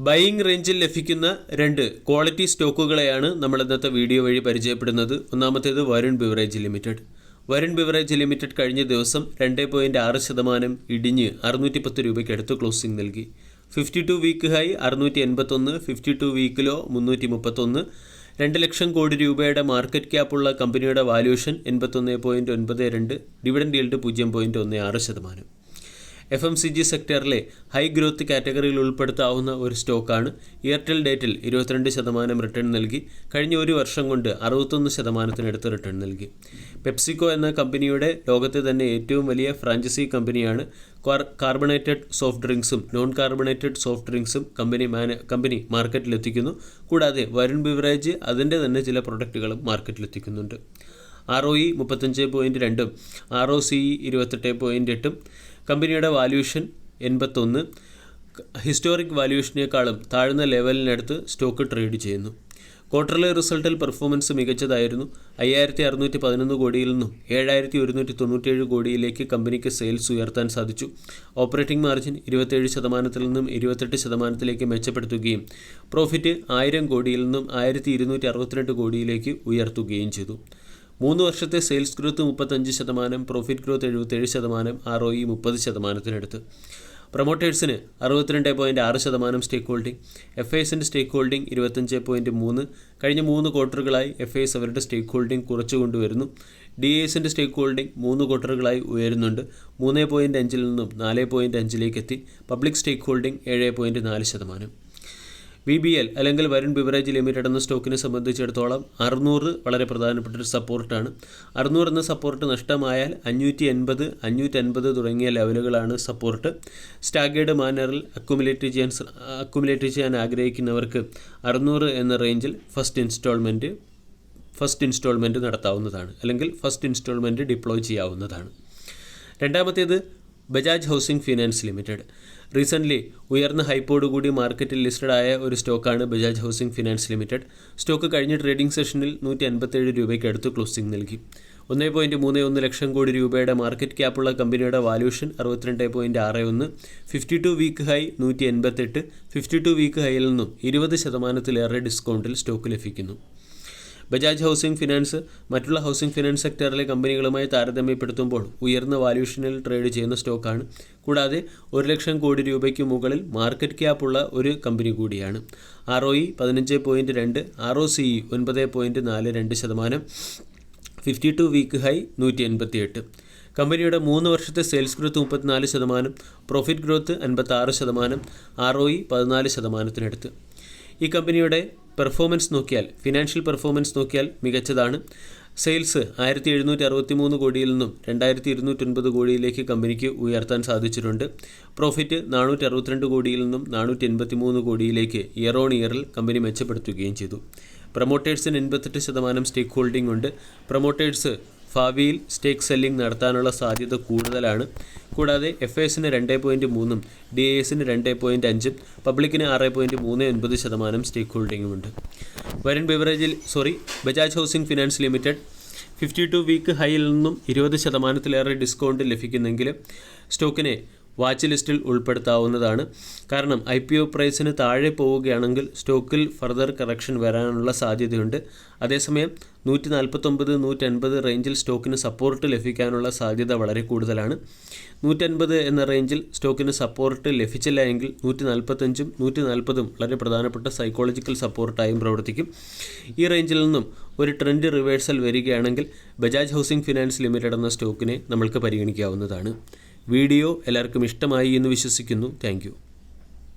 Buying റേഞ്ചിൽ ലഭിക്കുന്ന രണ്ട് ക്വാളിറ്റി സ്റ്റോക്കുകളെയാണ് നമ്മൾ ഇന്നത്തെ വീഡിയോ വഴി പരിചയപ്പെടുന്നത്. ഒന്നാമത്തേത് Varun beverage limited. Varun beverage limited കഴിഞ്ഞ ദിവസം 2.6% ഇടിഞ്ഞ് 610 രൂപയ്ക്ക് അടുത്ത് ക്ലോസിംഗ് നൽകി. 52 week high 681, 52 week low 331. 2 lakh crore രൂപയുടെ മാർക്കറ്റ് ക്യാപ്പുള്ള കമ്പനിയുടെ വാല്യൂഷൻ 81.92, ഡിവിഡൻഡ് yield 0.16%. FMCG സെക്ടറിലെ ഹൈ ഗ്രോത്ത് കാറ്റഗറിയിൽ ഉൾപ്പെടുത്താവുന്ന ഒരു സ്റ്റോക്കാണ്. എയർടെൽ ഡേറ്റിൽ 22% റിട്ടേൺ നൽകി. കഴിഞ്ഞ ഒരു വർഷം കൊണ്ട് 61%-നടുത്ത് റിട്ടേൺ നൽകി. പെപ്സിക്കോ എന്ന കമ്പനിയുടെ ലോകത്തെ തന്നെ ഏറ്റവും വലിയ ഫ്രാഞ്ചൈസി കമ്പനിയാണ്. കാർബണേറ്റഡ് സോഫ്റ്റ് ഡ്രിങ്ക്സും നോൺ കാർബണേറ്റഡ് സോഫ്റ്റ് ഡ്രിങ്ക്സും കമ്പനി മാർക്കറ്റിലെത്തിക്കുന്നു. കൂടാതെ വരുൺ ബിവറേജ് അതിൻ്റെ തന്നെ ചില പ്രൊഡക്റ്റുകളും മാർക്കറ്റിലെത്തിക്കുന്നുണ്ട്. ROE 35.2, ROCE 28.8. കമ്പനിയുടെ വാല്യൂഷൻ 81. ഹിസ്റ്റോറിക് വാല്യൂഷനേക്കാളും താഴ്ന്ന ലെവലിനടുത്ത് സ്റ്റോക്ക് ട്രേഡ് ചെയ്യുന്നു. ക്വാർട്ടർലി റിസൾട്ടിൽ പെർഫോമൻസ് മികച്ചതായിരുന്നു. 5,611 കോടിയിൽ നിന്നും 7,197 കോടിയിലേക്ക് കമ്പനിക്ക് സെയിൽസ് ഉയർത്താൻ സാധിച്ചു. ഓപ്പറേറ്റിംഗ് മാർജിൻ 27%-ൽ നിന്നും 28%-ലേക്ക് മെച്ചപ്പെടുത്തുകയും പ്രോഫിറ്റ് 1000 കോടിയിൽ നിന്നും 1,262 കോടിയിലേക്ക് ഉയർത്തുകയും ചെയ്തു. 3 വർഷത്തെ sales growth 35%, profit growth 77%, ROE 30%-നടുത്ത്. പ്രൊമോട്ടേഴ്സിന് 62.6% സ്റ്റേക്ക് ഹോൾഡിംഗ്. FISൻ്റെ സ്റ്റേക്ക് ഹോൾഡിംഗ് 25.3. കഴിഞ്ഞ 3 ക്വാർട്ടറുകളായി FIS അവരുടെ സ്റ്റേക്ക് ഹോൾഡിംഗ് കുറച്ചുകൊണ്ടുവരുന്നു. DISൻ്റെ സ്റ്റേക്ക് ഹോൾഡിംഗ് 3 ക്വാർട്ടറുകളായി ഉയരുന്നുണ്ട്. 3.5-ൽ നിന്നും 4.5-ലേക്ക് എത്തി. പബ്ലിക് സ്റ്റേക്ക് ഹോൾഡിംഗ് 7.4%. VBL അല്ലെങ്കിൽ വരുൺ ബിവറേജ് ലിമിറ്റഡ് എന്ന സ്റ്റോക്കിനെ സംബന്ധിച്ചിടത്തോളം 600 വളരെ പ്രധാനപ്പെട്ടൊരു സപ്പോർട്ടാണ്. 600 എന്ന സപ്പോർട്ട് നഷ്ടമായാൽ 580, 550 തുടങ്ങിയ ലെവലുകളാണ് സപ്പോർട്ട്. സ്റ്റാഗേർഡ് മാനറിൽ അക്കുമുലേറ്റ് ചെയ്യാൻ ആഗ്രഹിക്കുന്നവർക്ക് 600 എന്ന റേഞ്ചിൽ ഫസ്റ്റ് ഇൻസ്റ്റാൾമെൻറ്റ് നടത്താവുന്നതാണ്, അല്ലെങ്കിൽ ഫസ്റ്റ് ഇൻസ്റ്റാൾമെൻറ്റ് ഡിപ്ലോയ് ചെയ്യാവുന്നതാണ്. രണ്ടാമത്തേത് Bajaj housing finance limited. Recently ഉയർന്ന ഹൈപ്പോടുകൂടി മാർക്കറ്റിൽ ലിസ്റ്റഡ് ആയ ഒരു സ്റ്റോക്കാണ് Bajaj housing finance limited. Stock കഴിഞ്ഞ ട്രേഡിംഗ് സെഷനിൽ 157 രൂപയ്ക്ക് അടുത്ത് ക്ലോസിംഗ് നൽകി. 1.31 ലക്ഷം കോടി രൂപയുടെ മാർക്കറ്റ് ക്യാപ്പുള്ള കമ്പനിയുടെ വാല്യൂഷൻ 62.61. 52 week high 188. 52 വീക്ക് ഹൈയിൽ നിന്നും 20%-ലേറെ ഡിസ്കൗണ്ടിൽ സ്റ്റോക്ക് ലഭിക്കുന്നു. ബജാജ് ഹൗസിംഗ് ഫിനാൻസ് മറ്റുള്ള ഹൗസിംഗ് ഫിനാൻസ് സെക്ടറിലെ കമ്പനികളുമായി താരതമ്യപ്പെടുത്തുമ്പോൾ ഉയർന്ന വാല്യൂഷനിൽ ട്രേഡ് ചെയ്യുന്ന സ്റ്റോക്കാണ്. കൂടാതെ 1 ലക്ഷം കോടി രൂപയ്ക്ക് മുകളിൽ മാർക്കറ്റ് ക്യാപ്പുള്ള ഒരു കമ്പനി കൂടിയാണ്. ROE 15.2, ROCE 9.42%. 52 week high 188. കമ്പനിയുടെ 3 വർഷത്തെ sales growth 34%, profit growth 56%, ROE 14%-നടുത്ത്. ഈ കമ്പനിയുടെ ഫിനാൻഷ്യൽ പെർഫോമൻസ് നോക്കിയാൽ മികച്ചതാണ്. സെയിൽസ് 1,763 കോടിയിൽ നിന്നും 2,209 കോടിയിലേക്ക് കമ്പനിക്ക് ഉയർത്താൻ സാധിച്ചിട്ടുണ്ട്. പ്രോഫിറ്റ് 462 കോടിയിൽ നിന്നും 483 കോടിയിലേക്ക് ഇയർ ഓൺ ഇയറിൽ കമ്പനി മെച്ചപ്പെടുത്തുകയും ചെയ്തു. പ്രൊമോട്ടേഴ്സിന് 88% സ്റ്റേക്ക് ഹോൾഡിംഗ് ഉണ്ട്. പ്രൊമോട്ടേഴ്സ് ഭാവിയിൽ സ്റ്റേക്ക് സെല്ലിംഗ് നടത്താനുള്ള സാധ്യത കൂടുതലാണ്. കൂടാതെ FISന് 2.3, DISന് 2.5, പബ്ലിക്കിന് 6.39% സ്റ്റേക്ക് ഹോൾഡിംഗുമുണ്ട്. Bajaj housing finance limited 52 week ഹൈയിൽ നിന്നും 20%-ലേറെ ഡിസ്കൗണ്ട് ലഭിക്കുന്നെങ്കിൽ സ്റ്റോക്കിനെ വാച്ച് ലിസ്റ്റിൽ ഉൾപ്പെടുത്താവുന്നതാണ്. കാരണം IPO പ്രൈസിന് താഴെ പോവുകയാണെങ്കിൽ സ്റ്റോക്കിൽ ഫർദർ കറക്ഷൻ വരാനുള്ള സാധ്യതയുണ്ട്. അതേസമയം 149, 180 റേഞ്ചിൽ സ്റ്റോക്കിന് സപ്പോർട്ട് ലഭിക്കാനുള്ള സാധ്യത വളരെ കൂടുതലാണ്. 150 എന്ന റേഞ്ചിൽ സ്റ്റോക്കിന് സപ്പോർട്ട് ലഭിച്ചില്ല എങ്കിൽ 145-ഉം 140-ഉം വളരെ പ്രധാനപ്പെട്ട സൈക്കോളജിക്കൽ സപ്പോർട്ടായും പ്രവർത്തിക്കും. ഈ റേഞ്ചിൽ നിന്നും ഒരു ട്രെൻഡ് റിവേഴ്സൽ വരികയാണെങ്കിൽ ബജാജ് ഹൗസിംഗ് ഫിനാൻസ് ലിമിറ്റഡ് എന്ന സ്റ്റോക്കിനെ നമ്മൾക്ക് പരിഗണിക്കാവുന്നതാണ്. വീഡിയോ എല്ലാവർക്കും ഇഷ്ടമായി എന്ന് വിശ്വസിക്കുന്നു. Thank you.